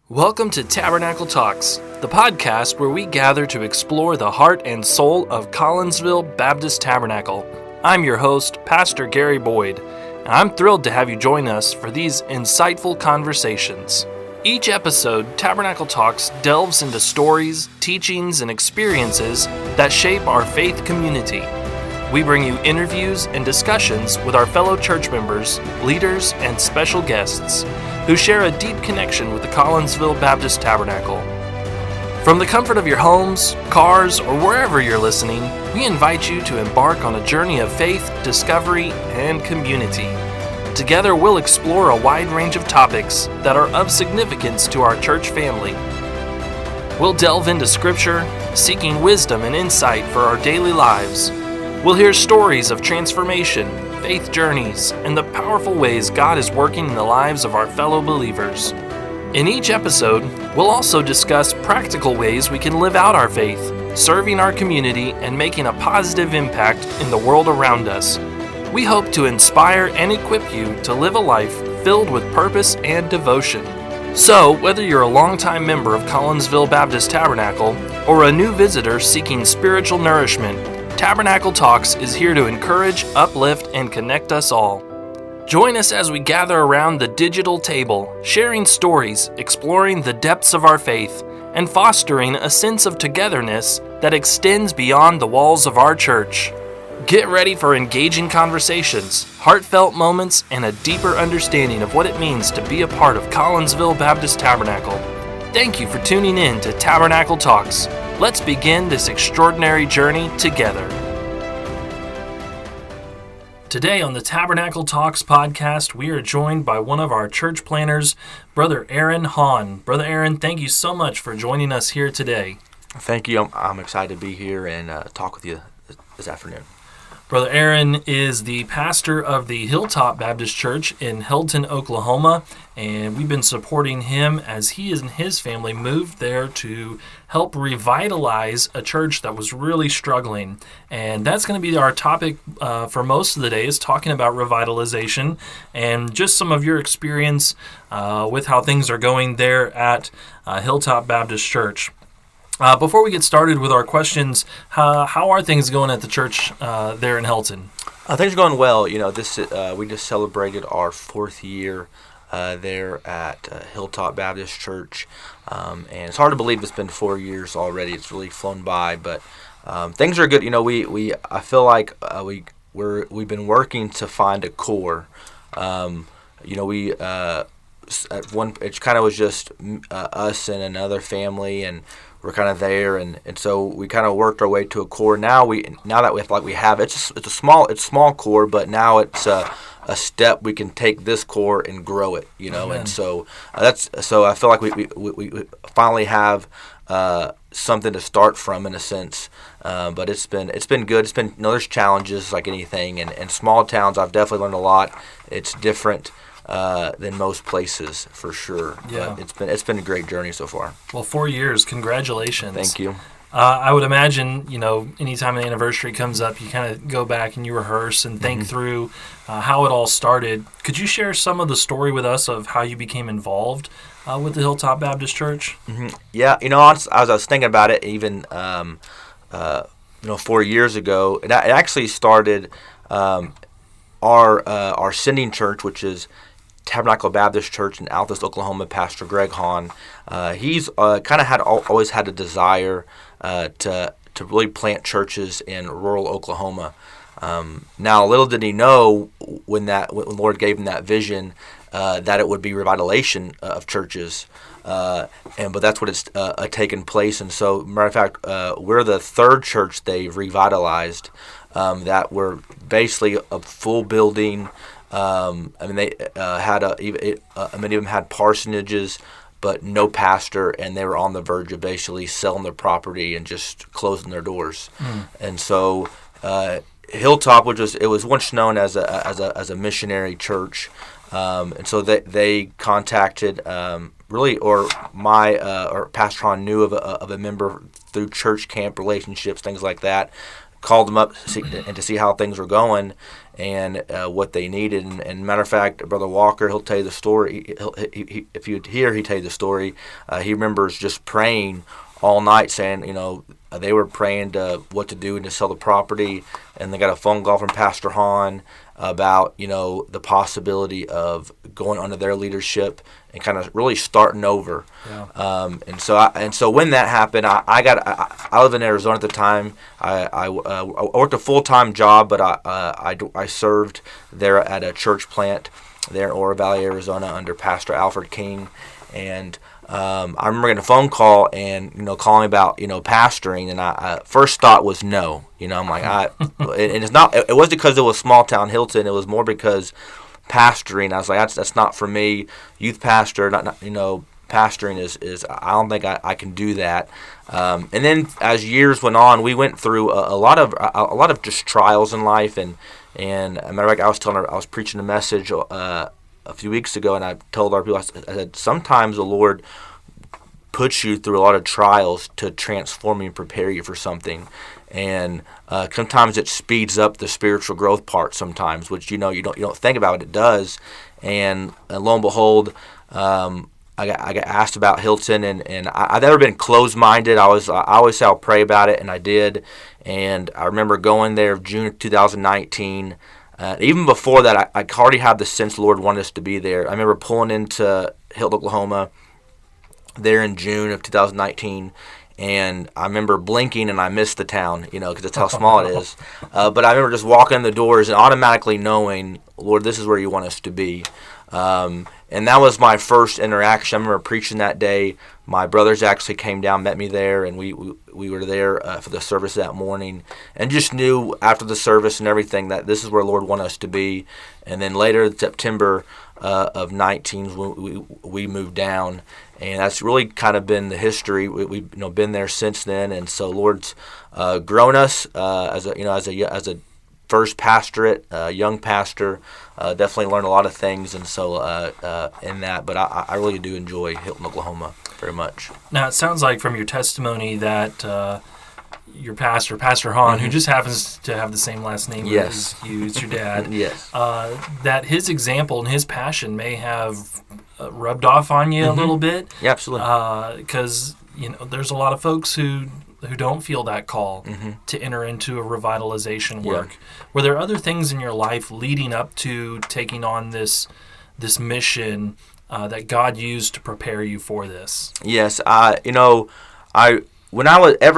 Welcome to Tabernacle Talks, the podcast where we gather to explore the heart and soul of Collinsville Baptist Tabernacle. I'm your host, Pastor Gary Boyd, and I'm thrilled to have you join us for these insightful conversations. Each episode, Tabernacle Talks delves into stories, teachings, and experiences that shape our faith community. We bring you interviews and discussions with our fellow church members, leaders, and special guests who share a deep connection with the Collinsville Baptist Tabernacle. From the comfort of your homes, cars, or wherever you're listening, we invite you to embark on a journey of faith, discovery, and community. Together, we'll explore a wide range of topics that are of significance to our church family. We'll delve into Scripture, seeking wisdom and insight for our daily lives. We'll hear stories of transformation, faith journeys, and the powerful ways God is working in the lives of our fellow believers. In each episode, we'll also discuss practical ways we can live out our faith, serving our community and making a positive impact in the world around us. We hope to inspire and equip you to live a life filled with purpose and devotion. So, whether you're a longtime member of Collinsville Baptist Tabernacle or a new visitor seeking spiritual nourishment, Tabernacle Talks is here to encourage, uplift, and connect us all. Join us as we gather around the digital table, sharing stories, exploring the depths of our faith, and fostering a sense of togetherness that extends beyond the walls of our church. Get ready for engaging conversations, heartfelt moments, and a deeper understanding of what it means to be a part of Collinsville Baptist Tabernacle. Thank you for tuning in to Tabernacle Talks. Let's begin this extraordinary journey together. Today on the Tabernacle Talks podcast, we are joined by one of our church planners, Brother Aaron Hawn. Brother Aaron, thank you so much for joining us here today. Thank you. I'm excited to be here and talk with you this afternoon. Brother Aaron is the pastor of the Hilltop Baptist Church in Healdton, Oklahoma, and we've been supporting him as he and his family moved there to help revitalize a church that was really struggling. And that's going to be our topic for most of the day, is talking about revitalization and just some of your experience with how things are going there at Hilltop Baptist Church. Before we get started with our questions, how are things going at the church there in Healdton? Things are going well. You know, we just celebrated our 4th year there at Hilltop Baptist Church, and it's hard to believe it's been 4 years already. It's really flown by, but things are good. You know, I feel like we've been working to find a core. You know, it kind of was just us and another family, and we're kind of there, and so we kind of worked our way to a core. Now that we have it's a small core, but now it's a step we can take this core and grow it, you know. Amen. And so I feel like we finally have something to start from, in a sense. But it's been good. It's been, you know, there's challenges like anything, and small towns I've definitely learned a lot. It's different than most places, for sure. Yeah. But it's been a great journey so far. Well, 4 years. Congratulations. Thank you. I would imagine, you know, anytime an anniversary comes up, you kind of go back and you rehearse and think through how it all started. Could you share some of the story with us of how you became involved with the Hilltop Baptist Church? Mm-hmm. Yeah, you know, as I was thinking about it, even 4 years ago, it actually started our sending church, which is Tabernacle Baptist Church in Altus, Oklahoma. Pastor Aaron Hawn. He's kind of always had a desire to really plant churches in rural Oklahoma. Now, little did he know when the Lord gave him that vision that it would be revitalization of churches. But that's what it's taken place. And so, matter of fact, we're the 3rd church they've revitalized that were basically a full building. They had many of them had parsonages, but no pastor, and they were on the verge of basically selling their property and just closing their doors. And so Hilltop, it was once known as a missionary church, and so they contacted or Pastor Hawn knew of a member through church camp relationships, things like that. called them up to see how things were going and what they needed. And matter of fact, Brother Walker, he'll tell you the story. If you'd hear, he'd tell you the story. He remembers just praying all night, saying, they were praying to what to do and to sell the property, and they got a phone call from Pastor Hawn about the possibility of going under their leadership and kind of really starting over. Yeah. And so when that happened, I lived in Arizona at the time. I worked a full-time job, but I served there at a church plant there in Oro Valley, Arizona, under Pastor Alfred King. And I remember getting a phone call and calling about pastoring, and I first thought was no. I'm like and it's not. It wasn't because it was small town Healdton. It was more because pastoring. I was like, that's not for me. Youth pastor, not pastoring is. I don't think I can do that. And then as years went on, we went through a lot of just trials in life, and a matter of fact, I was preaching a message a few weeks ago, and I told our people, I said, sometimes the Lord puts you through a lot of trials to transform you and prepare you for something. And sometimes it speeds up the spiritual growth part sometimes, which you don't think about, it does. And lo and behold, I got asked about Healdton, and I've never been closed-minded. I always say I'll pray about it, and I did. And I remember going there June of 2019. Even before that, I already had the sense the Lord wanted us to be there. I remember pulling into Healdton, Oklahoma, there in June of 2019, and I remember blinking and I missed the town, because that's how small it is. But I remember just walking in the doors and automatically knowing, Lord, this is where you want us to be. And that was my first interaction. I remember preaching that day. My brothers actually came down, met me there, and we were there for the service that morning, and just knew after the service and everything that this is where the Lord wanted us to be. And then later in September of 19, we moved down, and that's really kind of been the history. We've been there since then, and so Lord's grown us as a first pastorate, young pastor. Definitely learned a lot of things, and so in that. But I really do enjoy Healdton, Oklahoma, very much. Now, it sounds like from your testimony that your pastor, Pastor Hawn, who just happens to have the same last name as you, it's your dad, yes, that his example and his passion may have rubbed off on you a little bit. Yeah, absolutely. Because there's a lot of folks who don't feel that call to enter into a revitalization work. Yeah. Were there other things in your life leading up to taking on this mission that God used to prepare you for this? Yes, ever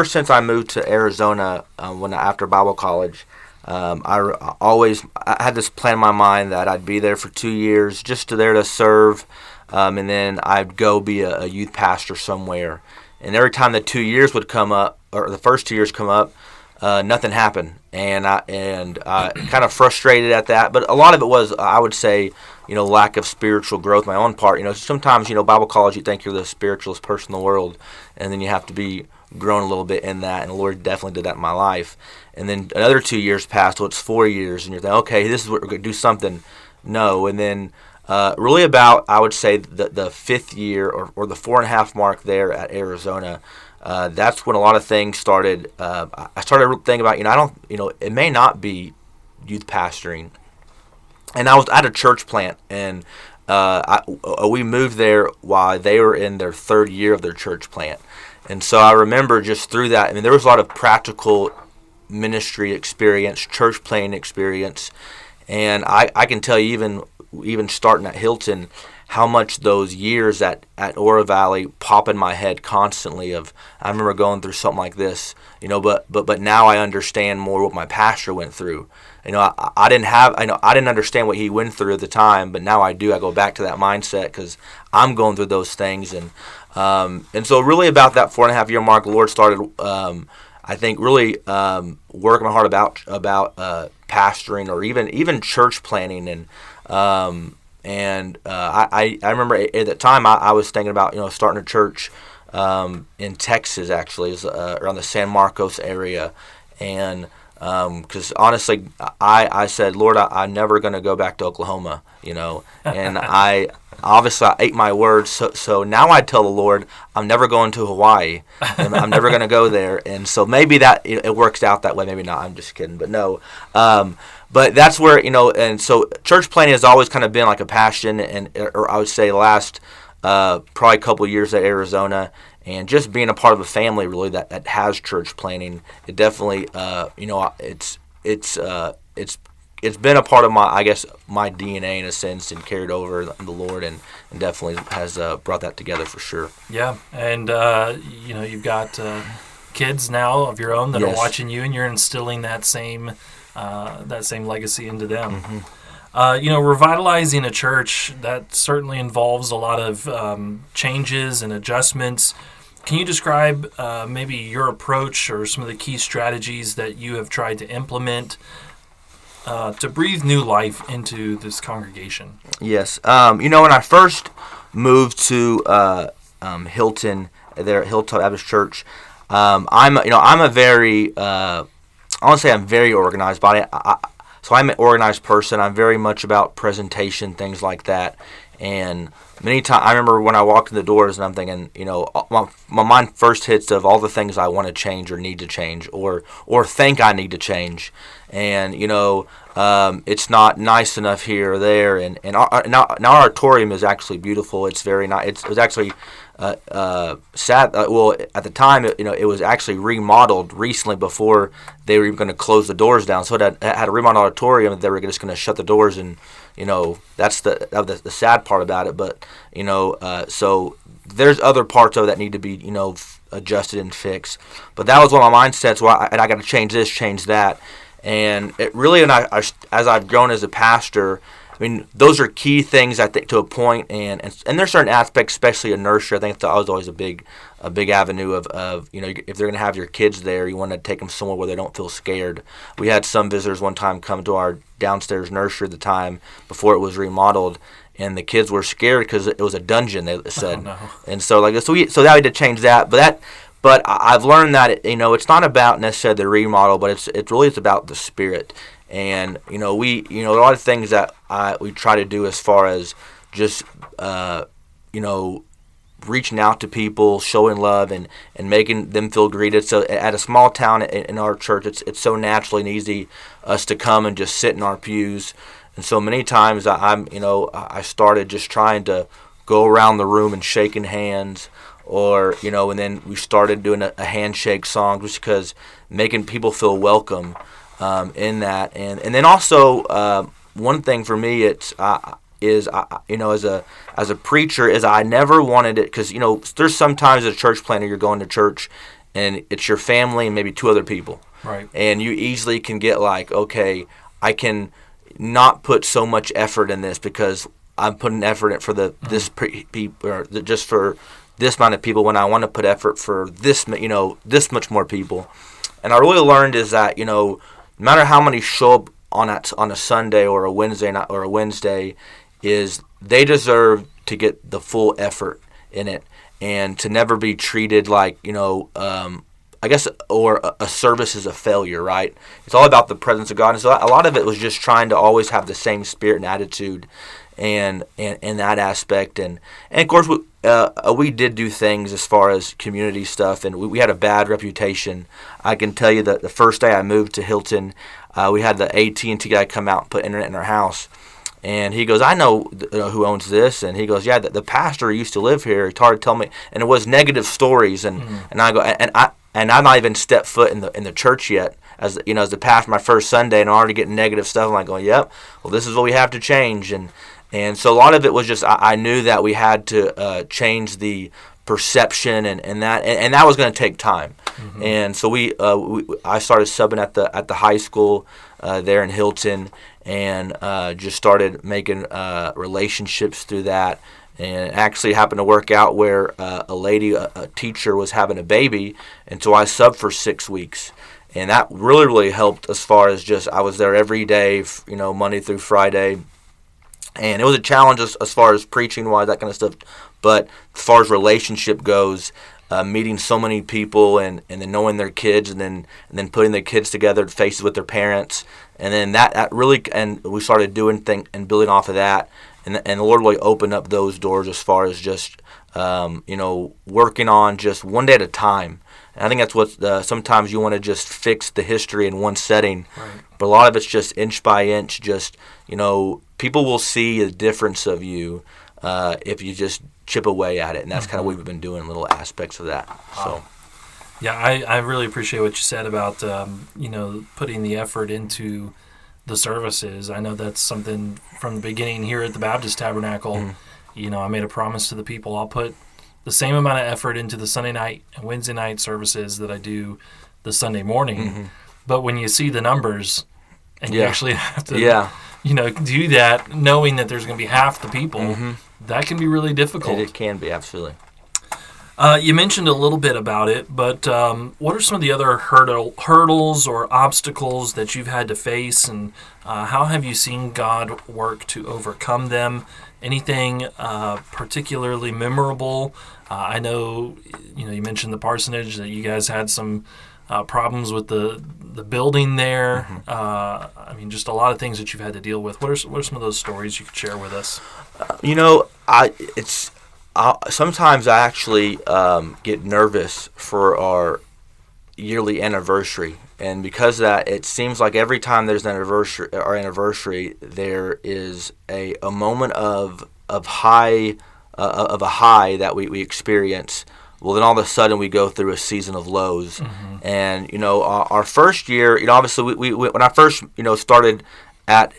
since I moved to Arizona, after Bible college, I had this plan in my mind that I'd be there for 2 years, just there to serve, and then I'd go be a youth pastor somewhere. And every time the 2 years would come up, or the first 2 years come up, nothing happened, and I kind of frustrated at that. But a lot of it was, I would say, lack of spiritual growth on my own part. Sometimes Bible college, you think you're the spiritualest person in the world, and then you have to be grown a little bit in that. And the Lord definitely did that in my life. And then another 2 years passed, so it's 4 years, and you're thinking, okay, this is what we're going to do something. No, and then. Really about, I would say, the fifth year or the 4.5 mark there at Arizona, that's when a lot of things started. I started thinking about, it may not be youth pastoring. And I was at a church plant, and we moved there while they were in their 3rd year of their church plant. And so I remember just through that, there was a lot of practical ministry experience, church planting experience, and I can tell you even starting at Healdton, how much those years at Oro Valley pop in my head constantly. I remember going through something like this, but now I understand more what my pastor went through. I didn't understand what he went through at the time, but now I do. I go back to that mindset because I'm going through those things, and so really about that 4.5 year mark, the Lord started, I think, really working my heart about pastoring or even church planting. And I remember at that time I was thinking about starting a church in Texas, actually, around the San Marcos area, and Because honestly, I said, Lord, I'm never going to go back to Oklahoma, and I ate my words. So now I tell the Lord, I'm never going to Hawaii. I'm never going to go there. And so maybe that it works out that way. Maybe not. I'm just kidding. But no. But that's where, and so church planting has always kind of been like a passion, or I would say the last probably a couple of years at Arizona. And just being a part of a family really that has church planting, it definitely it's been a part of my DNA in a sense, and carried over in the Lord, and definitely has brought that together for sure. Yeah, and you've got kids now of your own that Yes. are watching you, and you're instilling that same legacy into them. Mm-hmm. Revitalizing a church, that certainly involves a lot of changes and adjustments. Can you describe maybe your approach or some of the key strategies that you have tried to implement to breathe new life into this congregation? Yes. When I first moved to Healdton, there at Hilltop Baptist Church, I'm a very I want to say I'm very organized, but so I'm an organized person. I'm very much about presentation, things like that. And many times, I remember when I walked in the doors and I'm thinking, my mind first hits of all the things I want to change or need to change or think I need to change. And, it's not nice enough here or there. And our auditorium is actually beautiful. It's very nice. It was actually sad. Well, at the time, it was actually remodeled recently before they were even going to close the doors down. So it had a remodeled auditorium. They were just going to shut the doors, and that's the sad part about it. But so there's other parts of it that need to be adjusted and fixed. But that was one of my mindsets. I got to change this, change that, and it really. And I as I've grown as a pastor, I mean, those are key things, I think, to a point, and there's certain aspects, especially in nursery. I think that was always a big avenue of if they're going to have your kids there, you want to take them somewhere where they don't feel scared. We had some visitors one time come to our downstairs nursery at the time before it was remodeled, and the kids were scared because it was a dungeon, they said. Oh, no. And so so now we had to change that, but I've learned that it's not about necessarily the remodel, but it's about the spirit. And a lot of things that we try to do as far as just reaching out to people, showing love, and making them feel greeted. So at a small town in our church, it's so naturally and easy us to come and just sit in our pews. And so many times I started just trying to go around the room and shaking hands, or and then we started doing a handshake song just because making people feel welcome. In that, and then also one thing for me as a preacher is I never wanted it, because there's sometimes as a church planter you're going to church and it's your family and maybe two other people, right? And you easily can get like, okay, I can not put so much effort in this because I'm putting effort in for this people, or just for this amount of people, when I want to put effort for this this much more people. And I really learned is that no matter how many show up on a Sunday or a Wednesday, is they deserve to get the full effort in it, and to never be treated like I guess, or a service is a failure, right? It's all about the presence of God, and so a lot of it was just trying to always have the same spirit and attitude, and that aspect, and of course we did do things as far as community stuff, and we had a bad reputation. I can tell you that the first day I moved to Healdton, we had the AT&T guy come out and put internet in our house, and he goes, I know who owns this, and he goes, yeah, the pastor used to live here. He started telling me, and it was negative stories, and I go, and I'm not even stepped foot in the church yet, as the pastor, my first Sunday, and I'm already getting negative stuff. I'm like going, yep, well, this is what we have to change, and so a lot of it was just I knew that we had to change the perception, and that was going to take time. Mm-hmm. And so I started subbing at the high school there in Healdton, and just started making relationships through that. And it actually happened to work out where a lady, a teacher, was having a baby, and so I subbed for 6 weeks. And that really, really helped as far as just I was there every day, Monday through Friday. And it was a challenge as far as preaching-wise, that kind of stuff. But as far as relationship goes, meeting so many people and then knowing their kids and then putting their kids together, faces with their parents, and then that really, and we started doing things and building off of that, and the Lord really opened up those doors as far as just working on just one day at a time. And I think that's what sometimes you want to just fix the history in one setting, Right. but a lot of it's just inch by inch. Just people will see the difference of you if you just chip away at it, and that's kind of what we've been doing, little aspects of that. So, yeah, I really appreciate what you said about putting the effort into the services. I know that's something from the beginning here at the Baptist Tabernacle. Mm-hmm. I made a promise to the people, I'll put the same amount of effort into the Sunday night and Wednesday night services that I do the Sunday morning. Mm-hmm. But when you see the numbers and you actually have to do that, knowing that there's going to be half the people, mm-hmm. that can be really difficult. It can be, absolutely. You mentioned a little bit about it, but what are some of the other hurdles or obstacles that you've had to face, and how have you seen God work to overcome them? Anything particularly memorable? I know you mentioned the parsonage, that you guys had some problems with the building there. Mm-hmm. Just a lot of things that you've had to deal with. What are some of those stories you could share with us? Sometimes I actually get nervous for our yearly anniversary, and because of that, it seems like every time there's an anniversary, there is a moment of a high that we experience. Well, then all of a sudden we go through a season of lows, mm-hmm. and our first year, obviously we when I first started at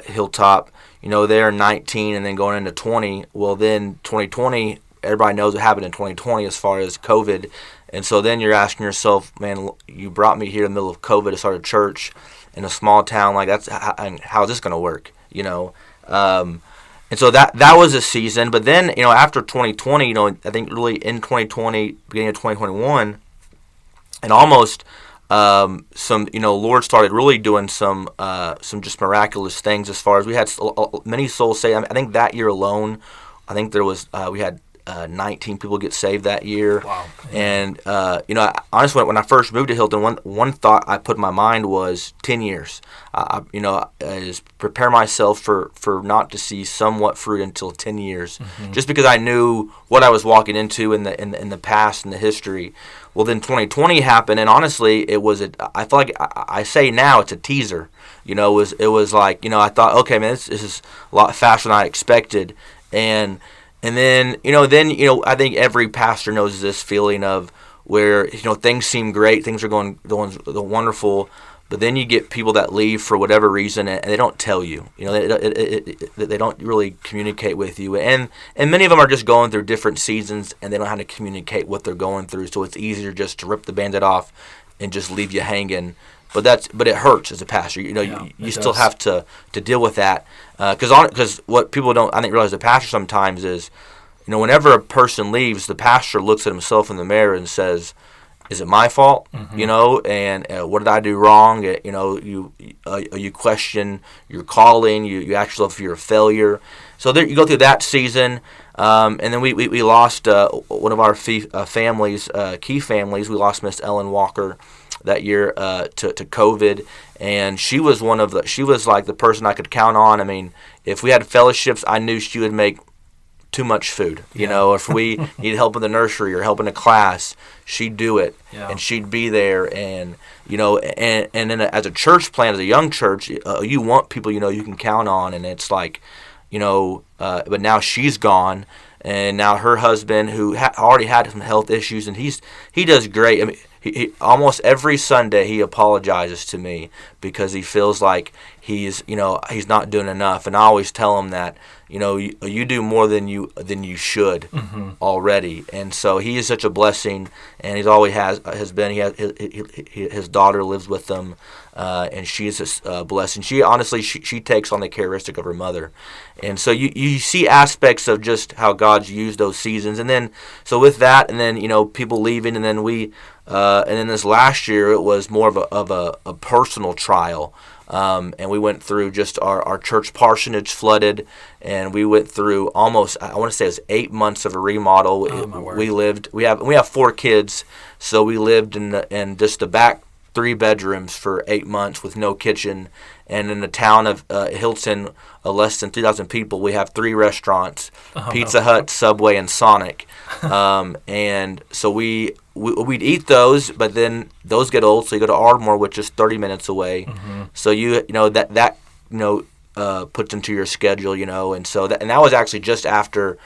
Hilltop, there 19 and then going into 20. Well, then 2020, everybody knows what happened in 2020 as far as COVID. And so then you're asking yourself, man, you brought me here in the middle of COVID to start a church in a small town. Like, how is this going to work? And so that was a season. But then, after 2020, I think really in 2020, beginning of 2021, and almost Lord started really doing some just miraculous things as far as we had many souls saved. I think that year alone, I think there was we had 19 people get saved that year. Wow. And honestly, when I first moved to Healdton, one thought I put in my mind was 10 years. Is prepare myself for not to see somewhat fruit until 10 years, mm-hmm. just because I knew what I was walking into in the past and the history. Well, then 2020 happened, and honestly, I feel like I say now it's a teaser. It was like I thought, okay, man, this is a lot faster than I expected, and then I think every pastor knows this feeling of where things seem great, things are going wonderful, but then you get people that leave for whatever reason and they don't tell you. They don't really communicate with you, and many of them are just going through different seasons and they don't know how to communicate what they're going through. So it's easier just to rip the Band-Aid off and just leave you hanging. But it hurts as a pastor. You still have to deal with that because what people don't realize as a pastor sometimes is, whenever a person leaves, the pastor looks at himself in the mirror and says, "Is it my fault?" Mm-hmm. And what did I do wrong? You question your calling. You ask yourself if you're a failure. So there, you go through that season, and then we lost one of our families, key families. We lost Miss Ellen Walker that year to COVID, and she was like the person I could count on. If we had fellowships, I knew she would make too much food. If we needed help in the nursery or help in a class, she'd do it, and she'd be there. And and then as a church plant, as a young church, you want people you can count on, and it's like but now she's gone. And now her husband, who already had some health issues, and he does great. He almost every Sunday he apologizes to me because he feels like he's not doing enough. And I always tell him that you do more than you should, mm-hmm. already. And so he is such a blessing, and he's always has been. His daughter lives with them, and she's a blessing. She honestly she takes on the characteristic of her mother, and so you see aspects of just how God's used those seasons. And then so with that, and then people leaving, and then and then this last year it was more of a personal trial. And we went through just our church parsonage flooded, and we went through almost, I want to say it was 8 months of a remodel. Oh, my word. We have 4 kids, so we lived in just the back 3 bedrooms for 8 months with no kitchen. And in the town of Healdton, less than 3,000 people, we have 3 restaurants: Pizza Hut, Subway, and Sonic. And so we'd eat those, but then those get old, so you go to Ardmore, which is 30 minutes away. So that puts into your schedule, and so that was actually just after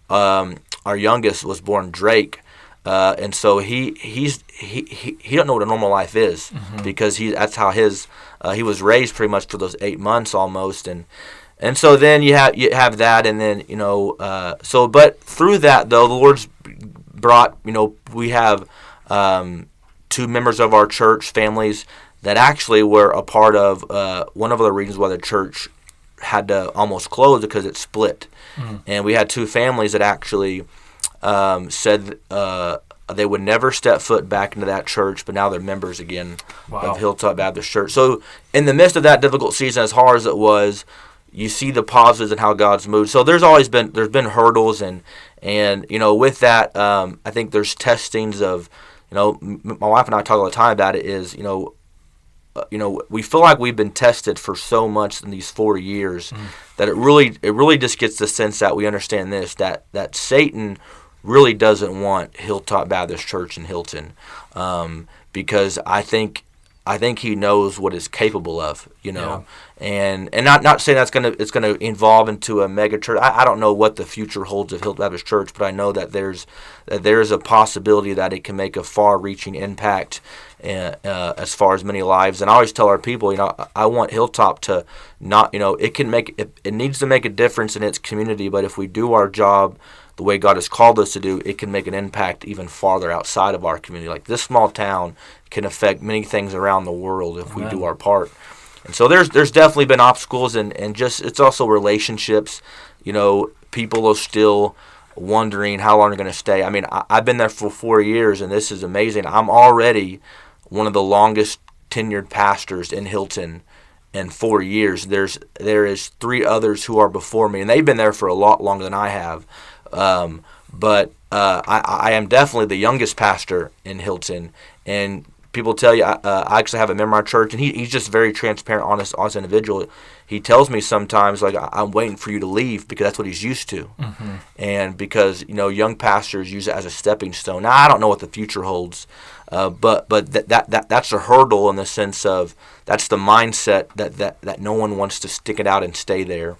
our youngest was born, Drake. And so he don't know what a normal life is, because that's how he was raised pretty much for those 8 months almost, and so then you have that, and then but through that though, the Lord's brought, we have 2 members of our church families that actually were a part of one of the reasons why the church had to almost close, because it split. And we had 2 families that actually said they would never step foot back into that church, but now they're members again of Hilltop Baptist Church. So in the midst of that difficult season, as hard as it was, you see the positives and how God's moved. So there's been hurdles, and with that, I think there's testings of, my wife and I talk all the time about it, is, we feel like we've been tested for so much in these 4 years that it really just gets the sense that we understand this, that Satan really doesn't want Hilltop Baptist Church in Healdton, because I think he knows what it's capable of, and not saying it's gonna evolve into a mega church. I don't know what the future holds of Hilltop Baptist Church, but I know that there's a possibility that it can make a far-reaching impact as far as many lives. And I always tell our people, I want Hilltop to not, it needs to make a difference in its community, but if we do our job the way God has called us to do, it can make an impact even farther outside of our community. Like, this small town can affect many things around the world if we do our part. And so there's definitely been obstacles, and just, it's also relationships. People are still wondering how long they're going to stay. I mean, I've been there for 4 years, and this is amazing. I'm already one of the longest tenured pastors in Healdton in 4 years. There is 3 others who are before me, and they've been there for a lot longer than I have. But I am definitely the youngest pastor in Healdton, and people tell you, I actually have a member of our church, and he's just very transparent, honest individual. He tells me sometimes, like, I'm waiting for you to leave, because that's what he's used to. And because, young pastors use it as a stepping stone. Now, I don't know what the future holds, but that's a hurdle, in the sense of, that's the mindset that no one wants to stick it out and stay there.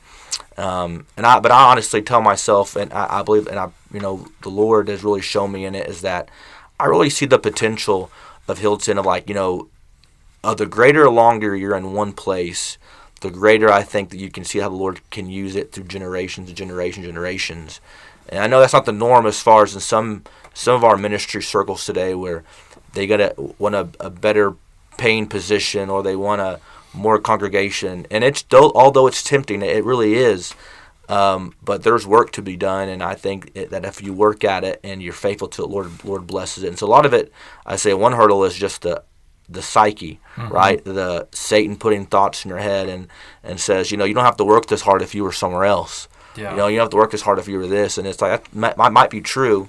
But I honestly tell myself, and I believe, and the Lord has really shown me in it, is that I really see the potential of Healdton, of, like, the greater or longer you're in one place, the greater I think that you can see how the Lord can use it through generations and generations. And I know that's not the norm as far as in some of our ministry circles today, where they want a better paying position, or they want a more congregation, and although it's tempting, it really is, but there's work to be done, and I think that if you work at it and you're faithful to it, Lord blesses it. And so a lot of it, I say, one hurdle is just the psyche, right? The Satan putting thoughts in your head and says, you don't have to work this hard if you were somewhere else. You don't have to work this hard if you were this, and it's like, that might be true,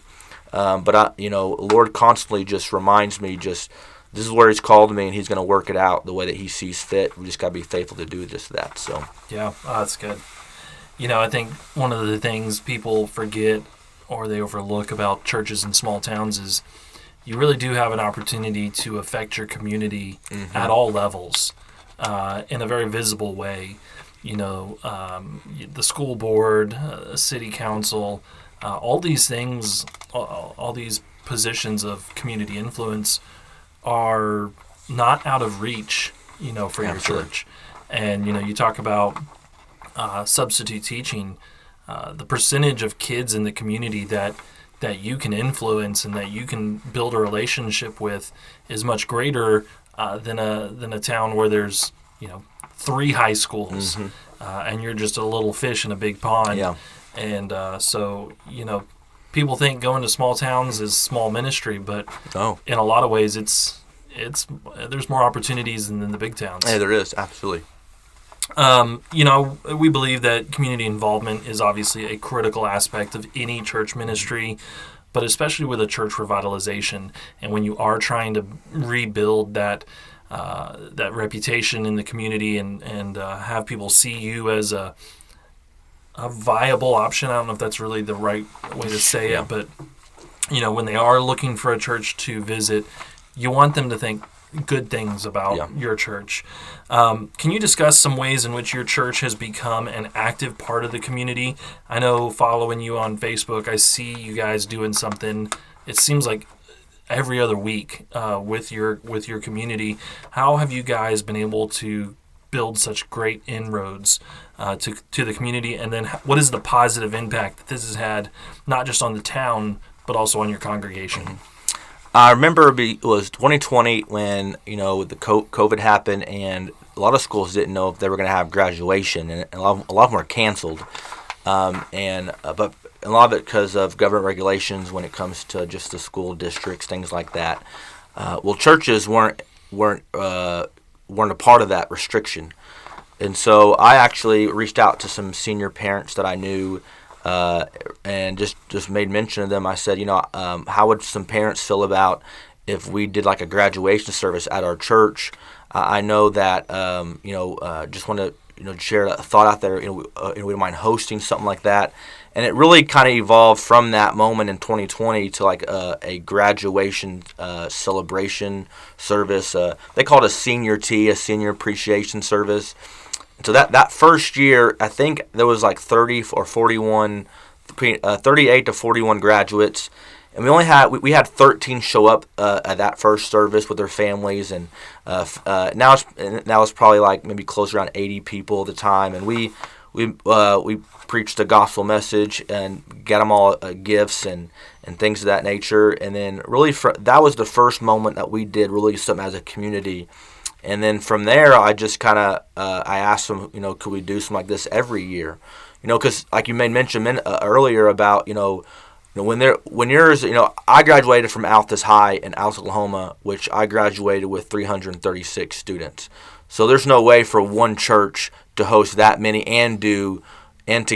but Lord constantly just reminds me, this is where He's called me, and He's going to work it out the way that He sees fit. We just got to be faithful to do just that. So that's good. I think one of the things people forget, or they overlook, about churches in small towns is you really do have an opportunity to affect your community at all levels, in a very visible way. The school board, city council, all these things, all these positions of community influence are not out of reach, for your church. And, you talk about substitute teaching, the percentage of kids in the community that you can influence and that you can build a relationship with is much greater than a town where there's, 3 high schools, and you're just a little fish in a big pond. And so, people think going to small towns is small ministry, but in a lot of ways it's there's more opportunities than the big towns. Yeah, there is, absolutely. We believe that community involvement is obviously a critical aspect of any church ministry, but especially with a church revitalization. And when you are trying to rebuild that reputation in the community and have people see you as a viable option. I don't know if that's really the right way to say it, but when they are looking for a church to visit, you want them to think good things about your church. Can you discuss some ways in which your church has become an active part of the community? I know following you on Facebook, I see you guys doing something, it seems like every other week with your community. How have you guys been able to build such great inroads to the community? And then what is the positive impact that this has had, not just on the town, but also on your congregation? Mm-hmm. I remember it was 2020 when, the COVID happened, and a lot of schools didn't know if they were going to have graduation, and a lot of them were canceled. But a lot of it because of government regulations when it comes to just the school districts, things like that. Churches weren't a part of that restriction. And so I actually reached out to some senior parents that I knew and just made mention of them. I said, how would some parents feel about if we did like a graduation service at our church? I know that, just want to, share a thought out there, we don't mind hosting something like that. And it really kind of evolved from that moment in 2020 to like a graduation celebration service. They called it a senior tea, a senior appreciation service. So that first year, I think there was like 38 to 41 graduates, and we had 13 show up at that first service with their families, and now it's probably like maybe close around 80 people at the time, and we preached a gospel message and got them all gifts and things of that nature, and then really that was the first moment that we did really something as a community. And then from there, I just kind of I asked them, could we do something like this every year? Because like you made mention earlier about, when yours, I graduated from Altus High in Altus, Oklahoma, which I graduated with 336 students. So there's no way for one church to host that many and to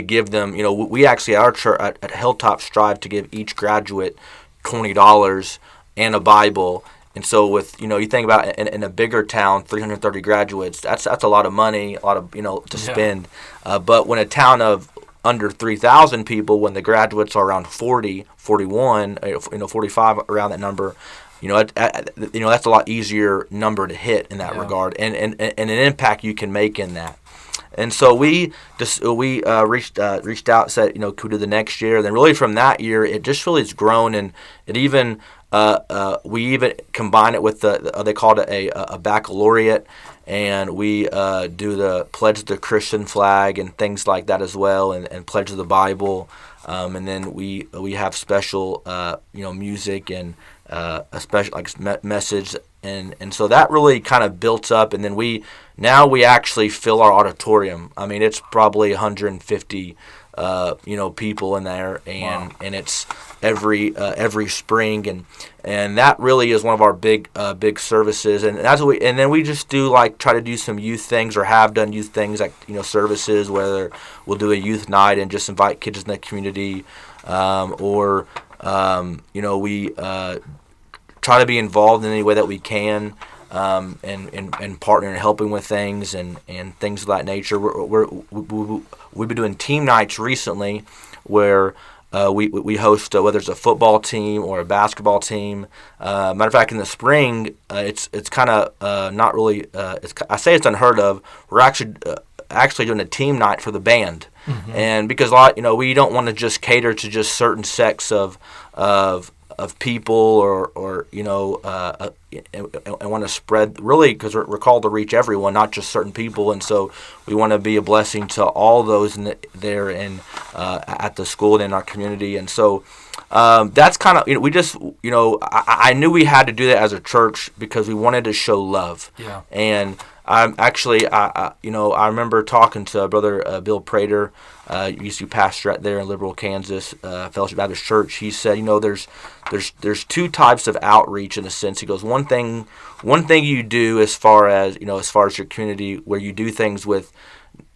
give them, we actually at our church at Hilltop strive to give each graduate $20 and a Bible. And so with, you think about in a bigger town, 330 graduates, that's a lot of money, a lot of, to spend. But when a town of under 3,000 people, when the graduates are around 40, 41, 45, around that number, that's a lot easier number to hit in that regard, and an impact you can make in that. And so we reached out, said, could we do the next year? And then really from that year, it just really has grown, and it even we even combine it with they called it a baccalaureate, and we do the pledge of the Christian flag and things like that as well, and pledge of the Bible, and then we have special music and a special message, and so that really kind of built up, and then we actually fill our auditorium. I mean, it's probably 150 people in there, and it's every spring, and that really is one of our big services, and that's what and then we just do try to do some youth things, or have done youth things like services, whether we'll do a youth night and just invite kids in the community, or we try to be involved in any way that we can, and partner and helping with things and things of that nature. We've been doing team nights recently where we host whether it's a football team or a basketball team. Matter of fact, in the spring, it's kind of not really. I say it's unheard of. We're actually doing a team night for the band, and because we don't want to just cater to just certain sects of people, or and want to spread, really, because we're called to reach everyone, not just certain people, and so we want to be a blessing to all those there and at the school and in our community. And so that's kind of we just I knew we had to do that as a church because we wanted to show love, and I'm actually, I remember talking to Brother Bill Prater, used to be pastor right there in Liberal, Kansas, Fellowship Baptist Church. He said, there's two types of outreach in a sense. He goes, one thing you do as far as your community, where you do things with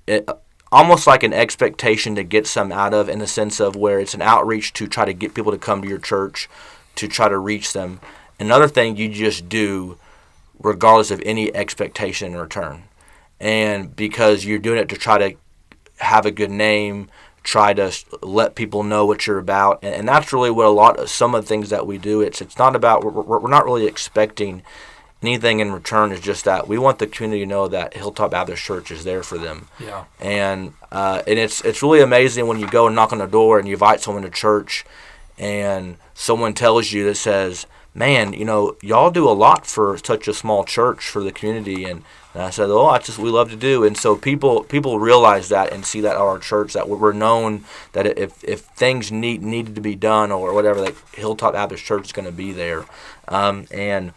it, almost like an expectation to get some out of, in the sense of where it's an outreach to try to get people to come to your church, to try to reach them. Another thing you just do regardless of any expectation in return. And because you're doing it to try to have a good name, try to let people know what you're about. And that's really what some of the things that we do. It's not about, we're not really expecting anything in return. It's just that we want the community to know that Hilltop Baptist Church is there for them. Yeah. And it's really amazing when you go and knock on the door and you invite someone to church and someone tells you that says, man, y'all do a lot for such a small church, for the community. And I said, we love to do. And so people realize that and see that at our church, that we're known that if things needed to be done or whatever, that Hilltop Baptist Church is going to be there. And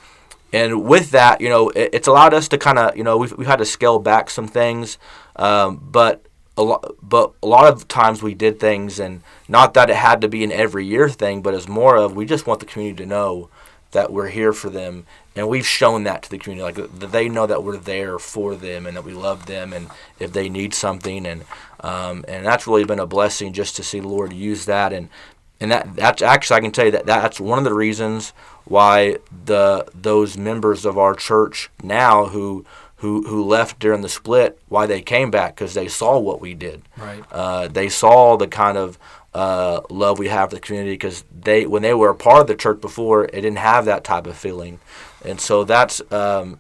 with that, it's allowed us to kind of, we've had to scale back some things, but a lot of times we did things, and not that it had to be an every year thing, but it's more of, we just want the community to know that we're here for them, and we've shown that to the community, like that they know that we're there for them and that we love them, and if they need something, and that's really been a blessing just to see the Lord use that, and that's actually, I can tell you that's one of the reasons why those members of our church now who left during the split, why they came back, because they saw what we did. Right. They saw the kind of love we have for the community, because when they were a part of the church before, it didn't have that type of feeling. And so that's and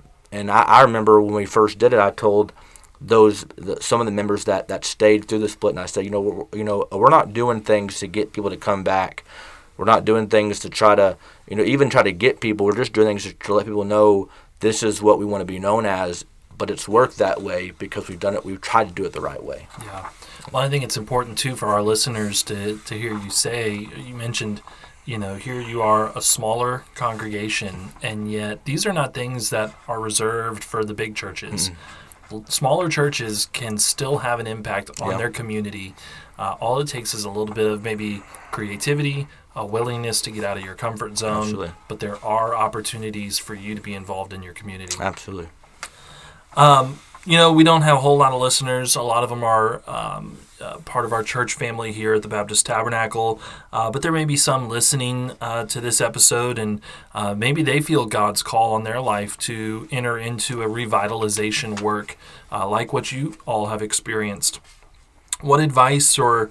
I remember when we first did it, I told some of the members that stayed through the split, and I said, we're not doing things to get people to come back. We're not doing things to try to even try to get people. We're just doing things to let people know this is what we want to be known as. But it's worked that way because we've done it. We've tried to do it the right way. Yeah. Well, I think it's important too for our listeners to hear you say. You mentioned, here you are, a smaller congregation, and yet these are not things that are reserved for the big churches. Mm-hmm. Smaller churches can still have an impact on their community. All it takes is a little bit of maybe creativity, a willingness to get out of your comfort zone. Absolutely. But there are opportunities for you to be involved in your community. Absolutely. We don't have a whole lot of listeners. A lot of them are part of our church family here at the Baptist Tabernacle, but there may be some listening to this episode, and maybe they feel God's call on their life to enter into a revitalization work like what you all have experienced. What advice or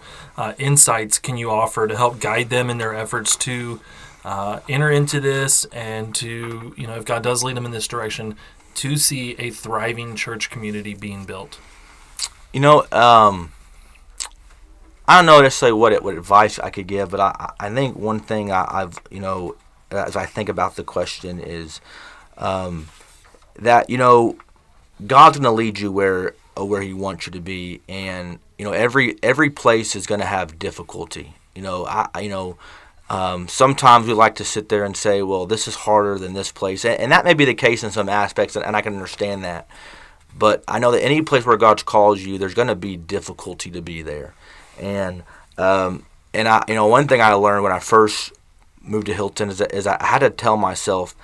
insights can you offer to help guide them in their efforts to enter into this, and to, if God does lead them in this direction, to see a thriving church community being built? I don't know necessarily what advice I could give, but I think one thing I've as I think about the question is that God's going to lead you where He wants you to be, and every place is going to have difficulty. Sometimes we like to sit there and say, well, this is harder than this place. And that may be the case in some aspects, and I can understand that. But I know that any place where God calls you, there's going to be difficulty to be there. And one thing I learned when I first moved to Healdton is I had to tell myself,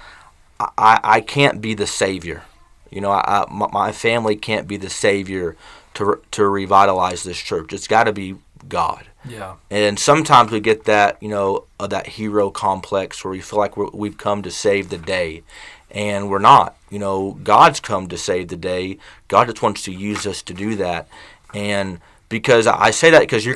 I can't be the savior. My family can't be the savior to revitalize this church. It's got to be God. Yeah. And sometimes we get that, that hero complex where we feel like we've come to save the day, and we're not. God's come to save the day. God just wants to use us to do that. And because I say that because you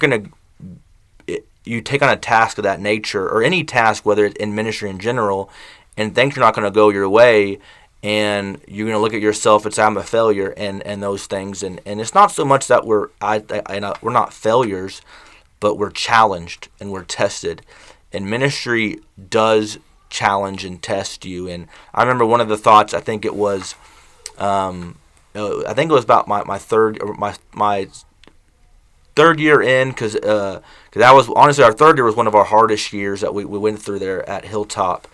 take on a task of that nature, or any task, whether it's in ministry in general, and things are not going to go your way, and you're going to look at yourself and say, I'm a failure, and those things. And it's not so much that we're not failures, but we're challenged and we're tested. And ministry does challenge and test you. And I remember one of the thoughts, I think it was about my third year in, because that was, honestly, our third year was one of our hardest years that we went through there at Hilltop.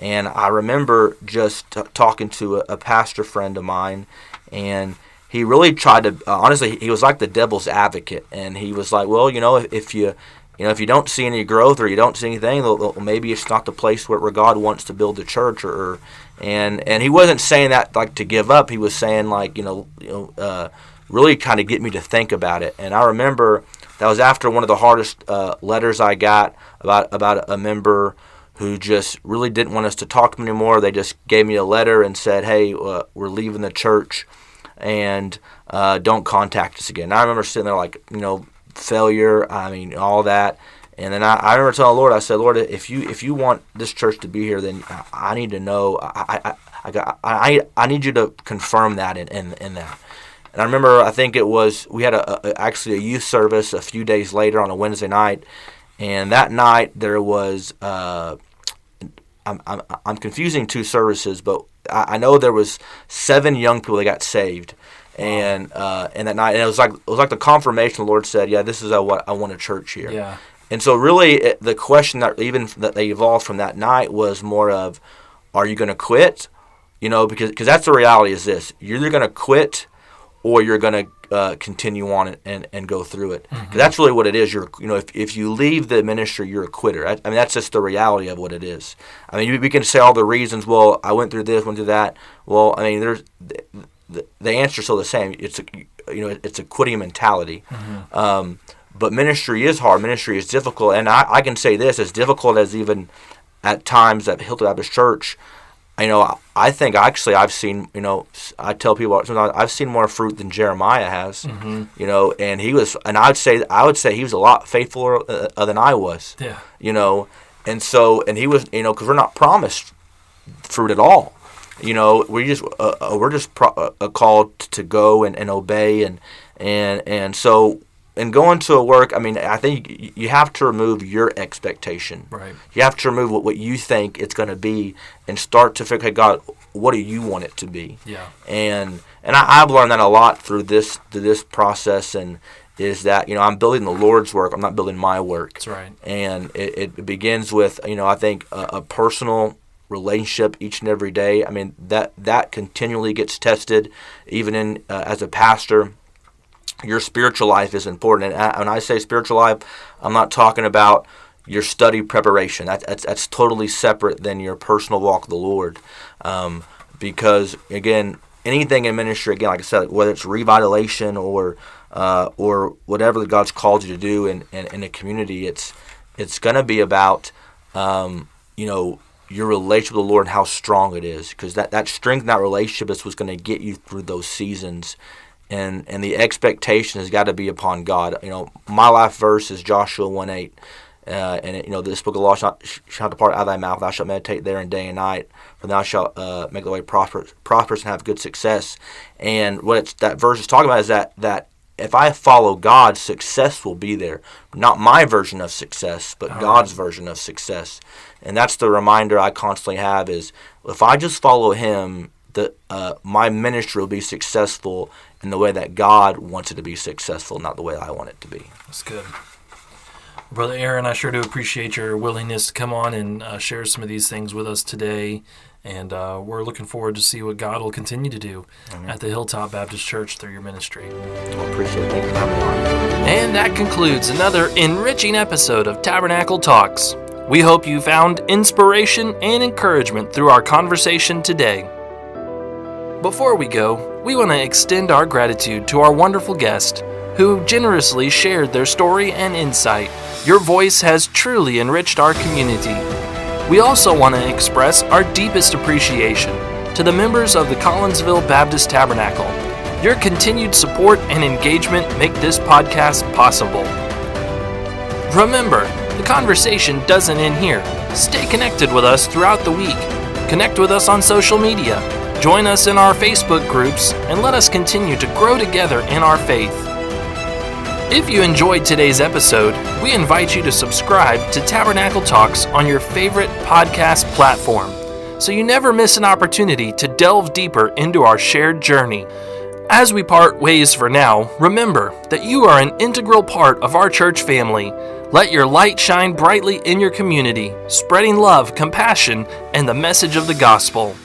And I remember just talking to a pastor friend of mine, And he really tried to, honestly, he was like the devil's advocate. And he was like, well, if you don't see any growth or you don't see anything, well, maybe it's not the place where God wants to build the church. And he wasn't saying that like to give up. He was saying like, really kind of get me to think about it. And I remember that was after one of the hardest letters I got about a member who just really didn't want us to talk to him anymore. They just gave me a letter and said, hey, we're leaving the church and don't contact us again. And I remember sitting there like, failure, all that. And then I remember telling the Lord, I said, Lord, if you want this church to be here, then I need to know, I need you to confirm that in that. And I remember, I think it was, we had actually a youth service a few days later on a Wednesday night. And that night there was, I'm confusing two services, but I know there was 7 young people that got saved. And that night, and it was like the confirmation. The Lord said, "Yeah, this is what I want a church here." Yeah. And so, really, the question that they evolved from that night was more of, "Are you going to quit?" Because that's the reality. Is this: you're either going to quit, or you're going to continue on and go through it. Because that's really what it is. If you leave the ministry, you're a quitter. That's just the reality of what it is. We can say all the reasons. Well, I went through this, went through that. Well, there's. The answer is still the same. It's a quitting mentality. But ministry is hard. Ministry is difficult, and I can say this: as difficult as even at times at Hilltop Baptist Church, I think actually I've seen. I tell people sometimes I've seen more fruit than Jeremiah has. And he was, and I would say he was a lot faithfuler than I was. Yeah. And he was, because we're not promised fruit at all. We're just called to go and obey and so in going to a work. I think you have to remove your expectation. Right. You have to remove what you think it's going to be and start to figure, hey, God, what do you want it to be? Yeah. And I've learned that a lot through this process, and is that I'm building the Lord's work. I'm not building my work. That's right. And it begins with I think a personal relationship each and every day. That continually gets tested, even in as a pastor. Your spiritual life is important, and when I say spiritual life, I'm not talking about your study preparation. That's totally separate than your personal walk with the Lord. Because again, anything in ministry, again, like I said, whether it's revitalization or whatever that God's called you to do in a community, it's going to be about your relationship with the Lord and how strong it is, because that strength in that relationship is what's going to get you through those seasons, and the expectation has got to be upon God. My life verse is Joshua 1:8, and this book of law shall not depart out of thy mouth. Thou shalt meditate therein day and night, for thou shalt make the way prosperous and have good success. And what that verse is talking about is that if I follow God, success will be there. Not my version of success, but God's version of success. And that's the reminder I constantly have is, if I just follow Him, my ministry will be successful in the way that God wants it to be successful, not the way I want it to be. That's good. Brother Aaron, I sure do appreciate your willingness to come on and share some of these things with us today. And we're looking forward to see what God will continue to do at the Hilltop Baptist Church through your ministry. I appreciate it. Thank you for having me on. And that concludes another enriching episode of Tabernacle Talks. We hope you found inspiration and encouragement through our conversation today. Before we go, we want to extend our gratitude to our wonderful guest who generously shared their story and insight. Your voice has truly enriched our community. We also want to express our deepest appreciation to the members of the Collinsville Baptist Tabernacle. Your continued support and engagement make this podcast possible. Remember, the conversation doesn't end here. Stay connected with us throughout the week. Connect with us on social media. Join us in our Facebook groups and let us continue to grow together in our faith. If you enjoyed today's episode, we invite you to subscribe to Tabernacle Talks on your favorite podcast platform, so you never miss an opportunity to delve deeper into our shared journey. As we part ways for now, remember that you are an integral part of our church family. Let your light shine brightly in your community, spreading love, compassion, and the message of the gospel.